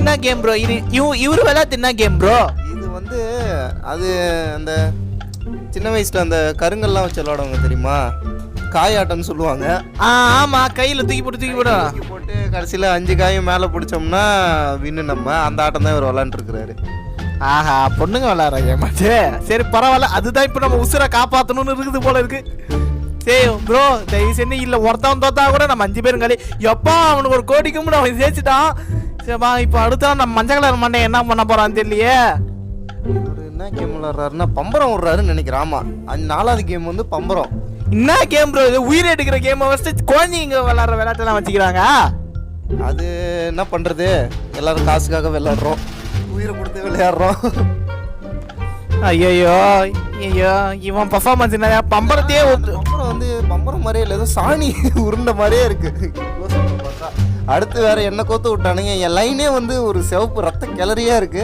என்ன game bro? இது இவரு விளையாட்டு என்ன கேம் ப்ரோ? இது வந்து அது அந்த சின்ன வயசுல அந்த கருங்கல்லாம் வச்சு விளையாடுவாங்க தெரியுமா, காயாட்டம்னு சொல்லுவாங்க. ஆமா, கையில தூக்கி போட்டு கடைசியில 5 காயும் மேல பிடிச்சோம்னா வின்னு. நம்ம அந்த ஆட்டம் தான் இவர் விளையாண்டுருக்கிறாரு. ஆஹா, பொண்ணுங்க விளையாடுறாங்க ஏமாச்சு. சரி பரவாயில்ல, அதுதான் இப்ப நம்ம உசுரை காப்பாத்தணும்னு இருக்குது போல இருக்கு. சரி ப்ரோ, தயவு செஞ்சு இல்ல ஒருத்தவன் தோத்தா கூட நம்ம 5 பேரும் களி. எப்பா அவனுக்கு ஒரு கோடிக்கும் அவன் சேர்த்துட்டான். சரிப்பா, இப்போ அடுத்த நம்ம மஞ்சள் கலர் மண்டை என்ன பண்ண போறான்னு தெரியலையே. என்ன கேம் விளையாடுறாருன்னா பம்பரம் விடுறாருன்னு நினைக்கிறேன். ஆமா, 4வது கேம் வந்து பம்பரம். என்ன கேம் ப்ரோ இது? உயிர் எடுக்கிற கேம் ஃபர்ஸ்ட் குழந்தைங்க விளையாடுற விளையாட்டெல்லாம் வச்சுக்கிறாங்க. அது என்ன பண்றது, எல்லாரும் காசுக்காக விளையாடுறோம், உயிரை கொடுத்து விளையாடுறோம். ஐயோ ஐயோ, இவன் பர்ஃபார்மன்ஸ் என்ன பம்பரத்தையே பம்பரம் வந்து பம்பரம் மாதிரியே இல்லை, ஏதோ சாணி உருண்ட மாதிரியே இருக்கு. அடுத்து வேற என்ன கோத்து விட்டானுங்க. என் லைனே வந்து ஒரு சிவப்பு ரத்த கிளறியா இருக்கு.